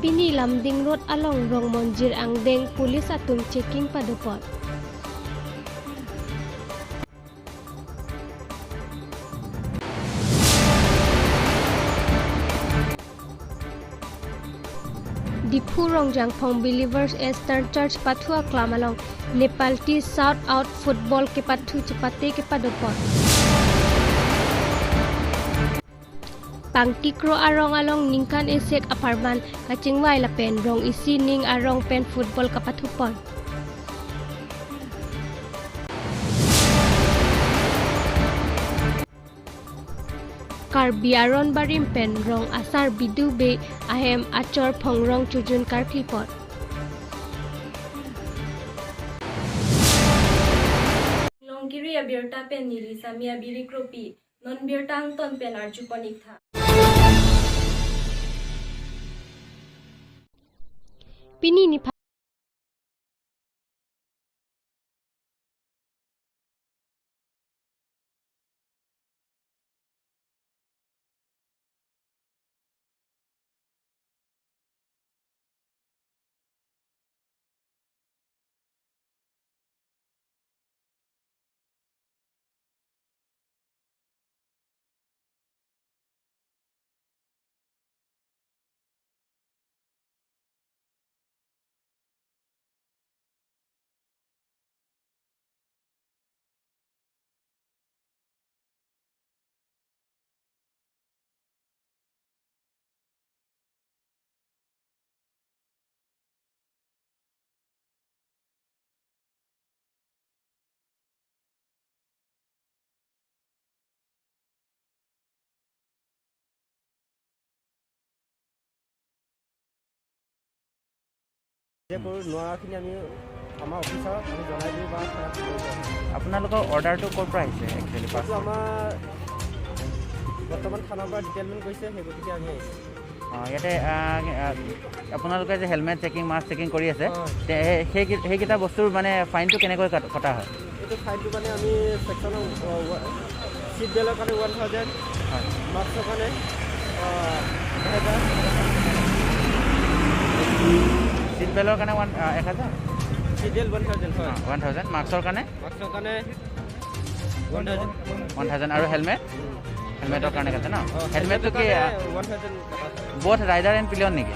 Pini Lumding Road along Rongmonjir Angden Police Atum checking Pado pot. Diphu Lumding Believers Eastern Church Pathua Klamalong Nepal T South Out Football Kepatu Cepate Kepado pot. Pangti kro arong along ningkan esek apartment kachingwai lapen rong isi ning arong pen football kapatupon. Karbi aron barim pen rong asar bidu be ahem achor phong rong chujun karklipot. Longkiri abirta pen nili samia biri kropi non birtang ton pen arjupanik tha. Pini nephai আপোনালোকৰ অৰ্ডাৰটো ক'ৰ পৰা আহিছে actually parcel আমাৰ বৰ্তমান থানাৰ পৰা ডিটেইলমেণ্ট কৰিছে সেই গতিকে আমি ইয়াতে আপোনালোকে যে হেলমেট চেকিং মাস্ক চেকিং কৰি আছে সেইকেইটা বস্তুৰ মানে ফাইনটো কেনেকৈ কটা হয় এইটো ফাইনটো মানে আমি ছেকশ্যনৰ চিট বেলৰ কাৰণে 1000 হয় মাস্কৰ কাৰণে 1000 চিট বেলৰ কাৰণে 1000 চিট বেল 1000 হয় 1000 মাস্কৰ কাৰণে 1000 আৰু হেলমেটৰ কাৰণে কাটে ন হেলমেটটো কি 1000 both rider and pillion নেকি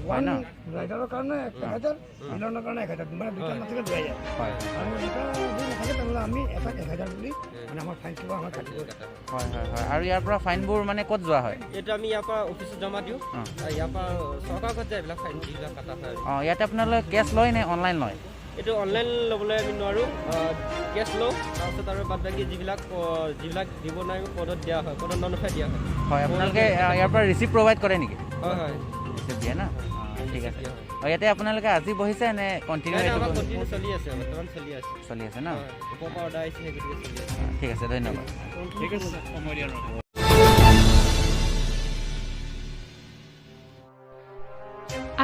হয় ন ৰাইডাৰৰ কাৰণে 1000 পিলিয়নৰ কাৰণে 1000 মানে দুটা নাথাকে 2000 হয় আৰু এটা যদি নাথাকে তেনেহ'লে আমি এটা 1000 বুলি মানে আমাৰ ফাইনটো আমাৰ কাটিব হয় হয় হয় আৰু ইয়াৰ পৰা ফাইনবোৰ মানে ক'ত যোৱা হয় এইটো আমি ইয়াৰ পৰা অফিচত জমা দিওঁ ইয়াৰ পৰা চৰকাৰত যায় এইবিলাক ফাইন যিবিলাক কাটা হয় ইয়াতে আপোনালোকে কেছ লয় নে অনলাইন লয় এইটো অনলাইন ল'বলৈ আমি নোৱাৰোঁ কেছ লওঁ তাৰপিছত আৰু বাদ বাকী যিবিলাক দিব নোৱাৰিব পদত দিয়া হয় পদত ননফাই দিয়া হয় হয় আপোনালোকে ইয়াৰ পৰা ৰিচিপ্ট প্ৰভাইড কৰে নেকি হয় হয় ৰিচিপ্ট দিয়ে না ঠিক আছে ইয়াতে আপোনালোকে আজি বহিছে নে কণ্টিনিউ চলি আছে বৰ্তমান চলি আছে ন ওপৰৰ পৰা অৰ্ডাৰ আহিছে গতিকে চলি আছে ঠিক আছে ধন্যবাদ ঠিক আছে সময় দিয়াৰ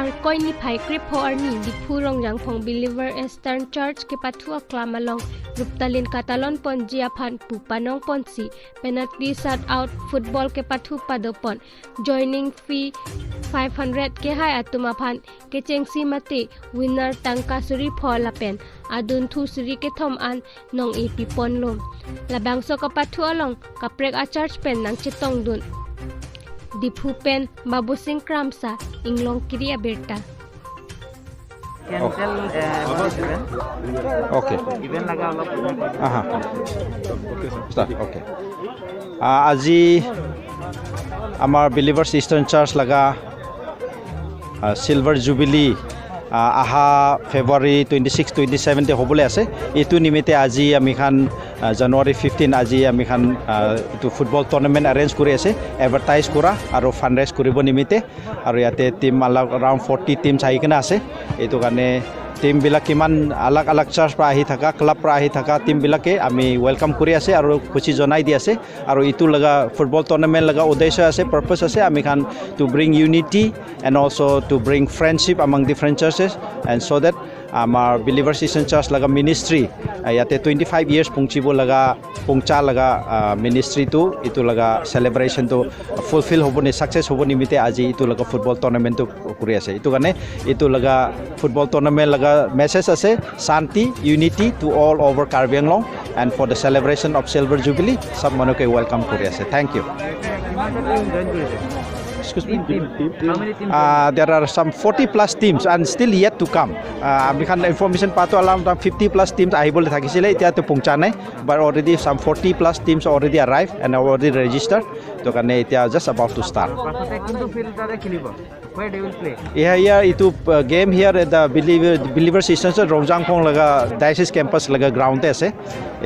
Arkoi nephai kripo Arni Diphu Lumding Believer Eastern Church ke Pathua Klamalong Ruptalin Katalon pon PHAN Pupanong ponsi penalty shut out football ke Pathu Pado pon joining fee 500 ke hai atuma PHAN kechengsi mate winner tangka suri pho lapen adun thu suri ke thom an nong epi pon lom labangso ka Pathu along kaprek a church pen nang chitong dun Diphu pen Babu Singh Kramsa Inglong Kiri Abirta cancel okay even laga alop start okay আজি আমাৰ Believers Eastern Church laga silver jubilee আহা ফেব্ৰুৱাৰী 26 27 তে হ'বলৈ আছে এইটো নিমিত্তে আজি আমি খান জানুৱাৰী 15 আজি আমি খান এইটো ফুটবল টুৰ্নামেণ্ট এৰেঞ্জ কৰি আছে এডভাৰটাইজ কৰা আৰু ফাণ্ড ৰেইজ কৰিব নিমিত্তে আৰু ইয়াতে টিম around 40 টিমছ আহি কিনে আছে এইটো কাৰণে টিমবিলাক কিমান আলাগ আলাগ চাৰ্চ পৰা আহি থকা ক্লাব পৰা আহি থকা টিমবিলাকে আমি ৱেলকাম কৰি আছে আৰু খুচি জনাই দি আছে আৰু ইটো লগা ফুটবল টুৰ্নামেণ্ট লগা উদ্দেশ্য আছে পাৰপাছ আছে আমি খান to bring unity and also' to bring friendship among different churches and so that আমাৰ বিলিভাৰ ছিজন চাৰ্চ লগা মিনিষ্ট্ৰী ইয়াতে 25 years পঞ্চিব লগা পঞ্চা লগা মিনিষ্ট্ৰীটো এইটো লগা চেলিব্ৰেশ্যনটো ফুলফিল হ'ব নি ছাকচেছ হ'ব নিমিত্তে আজি এইটো লগা ফুটবল টুৰ্ণামেণ্টটো কৰি আছে এইটো কাৰণে এইটো লগা ফুটবল টুৰ্ণামেণ্ট লগা মেছেজ আছে শান্তি unity to all over Karbi Anglong and for the celebration of silver jubilee চব মানুহকে ৱেলকাম কৰি আছে thank you Excuse me. How many teams? There are some 40 plus teams and still yet to come. We can information pato around 50 plus teams ahibole thakisile etia to pungcha nai but already some 40 plus teams already arrived and already registered to kane etia just about to start. Where they will play? Here itu game here at the believer session so Rongmonjir laga diocese campus laga ground ase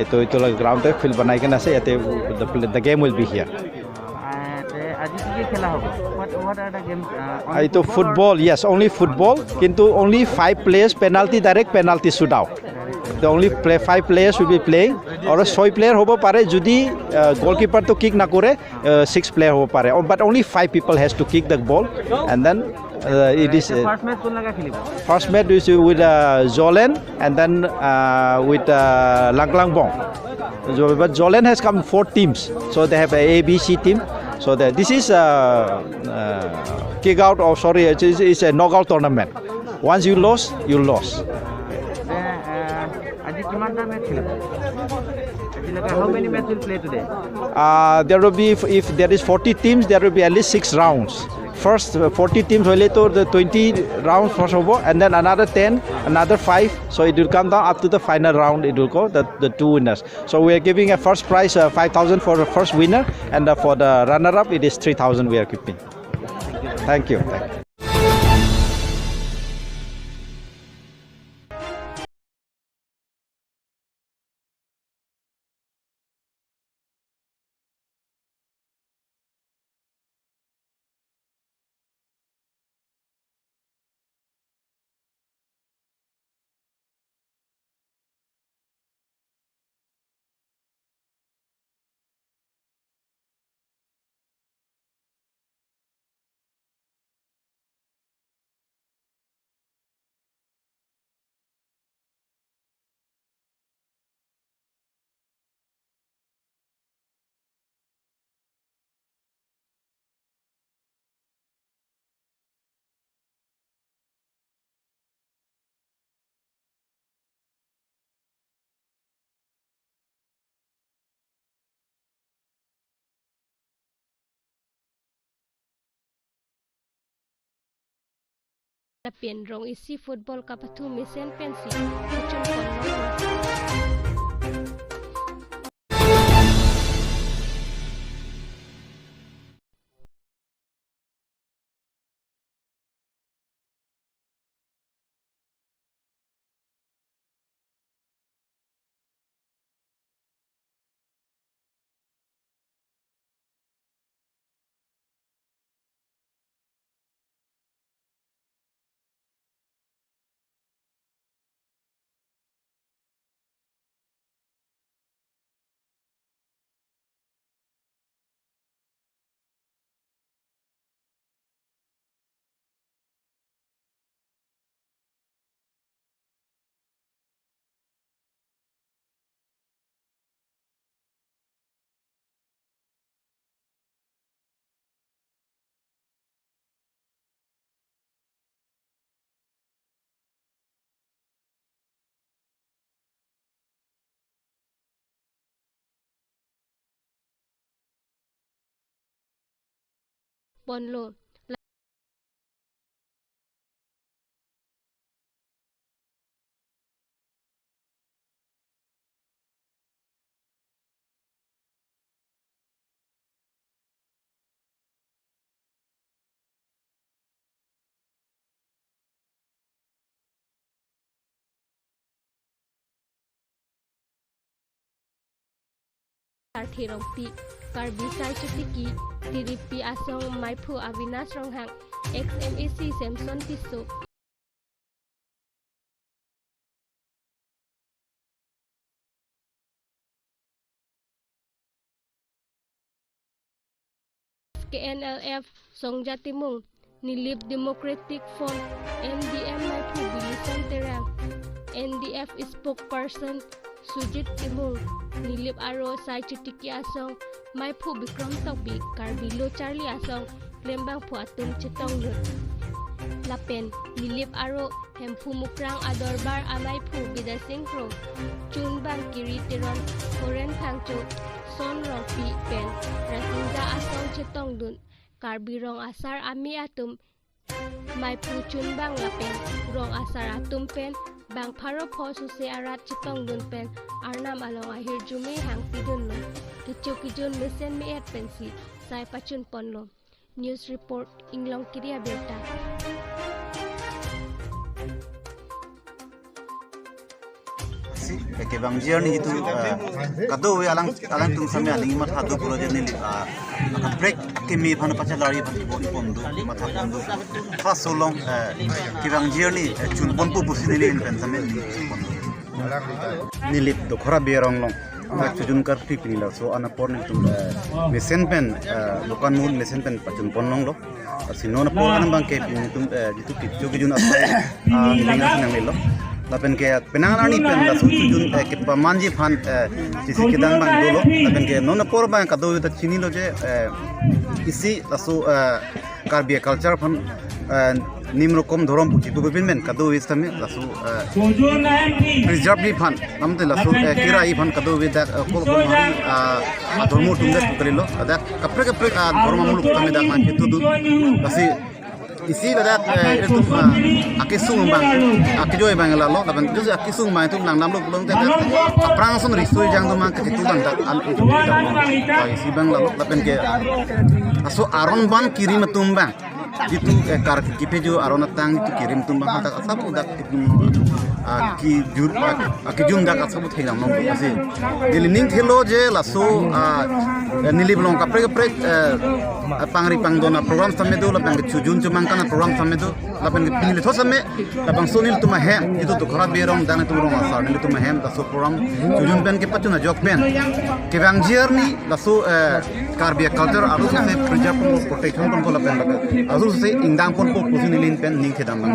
itu laga ground te field banai ke ase ate the game will be here. What are the games? Itu football, yes, only football. Kintu only 5 players penalty direct penalty shootout. The only 5 players will be playing. Or 6 player hobo pare judi goalkeeper to kick na kore 6 player hobo pare. But only 5 people has to kick the ball and then it is first match kun laga khelibo. First match is with Zolen and then with Langlangbong. But Zolen has come 4 teams, so they have a A, B, C team. So this is kick out or sorry, it's a knockout tournament. Once you lose, you lose. How many matches will play today? There will be if there is 40 teams, there will be at least 6 rounds. First 40 teams will to the 20 rounds first over, and then another 10, another 5. So it will come down up to the final round. It will go the 2 winners. So we are giving a first prize 5,000 for the first winner, and for the runner-up it is 3,000. We are keeping. Thank you. Thank you. Pen rong isi football kapathu misen pensi kucun konno ponlo Thirongpi Karbi Sai Chutiki Tiripi Asong Maipu Avinas Ronghang XMAC Samson Tiso KNLF Songja Timung Nilip Democratic Front NDM Maipu Bilisan Terang NDF spokesperson Sujit Timung nilip aro sai chutiki asong mai phu bikram tokbi karbilo Charlie asong lembang phu atum chitong lut lapen nilip aro hemphu mukrang adorbar amai phu bidasing pro chun bang kiri tiron koren thangchu son rofi pen rasingja asong chitong dun karbirong asar ami atum mai phu chun bang lapen rong asar atum pen bang pharo pho suse arat chitong dun pen arnam along ahir jume hang pidun no kichukijun mesen me et pensi sai pachun ponlo news report inglong kiria beta ke bangjir ni itu kado we alang tung samya aling mat hadu puro je ni break ke mi phana pacha lari pati boni pondu matha pondu fa solong ke bangjir ni chun pon pu busi ni pen samya ni lip do khora berong long chujun kar tip ni la so ana porn tu mesen pen lokan mul mesen pen pachun pon long lo sinon por an bang ke tum jitu kichu ke jun asai ninga sinang lo lapen ke penangan ani pen la su jun ke pamanji phan sisi kedang bang dolo lapen ke non por bang kado ta chini lo je isi la su karbia culture phan nimro kom dhorom puchi bu bin men kado is tame la su preserve ni phan namte la su kira i phan kado with that kol kol mari dhomo tunga tukrilo ada kapre kapre dhorom mulu tame da man kitu du basi isi la itu akisung bang akijoy bang la lo laban tu akisung bang tu nang nam lo bulong te prang son risui jang tu mang ke tu bang tak al itu isi bang la lo laban ke aso aron bang kirim tumbang jitu kar kipejo aron tang itu kirim tumbang tak asap udak ki jur akijum dak asap thailam long asi dilining thelo je laso nili blong kapre kapre pangri pangdona program samme do labang chujun chumang kana program samme do labang pinil tho samme labang sonil tuma he itu to khara berong dane tu rong asar nili tuma hem da so program chujun pen ke patuna jok pen ke bang jerni laso karbia culture aru se preserve protection kon ko labang aru se ingdang kon ko pusinilin pen ning thedam bang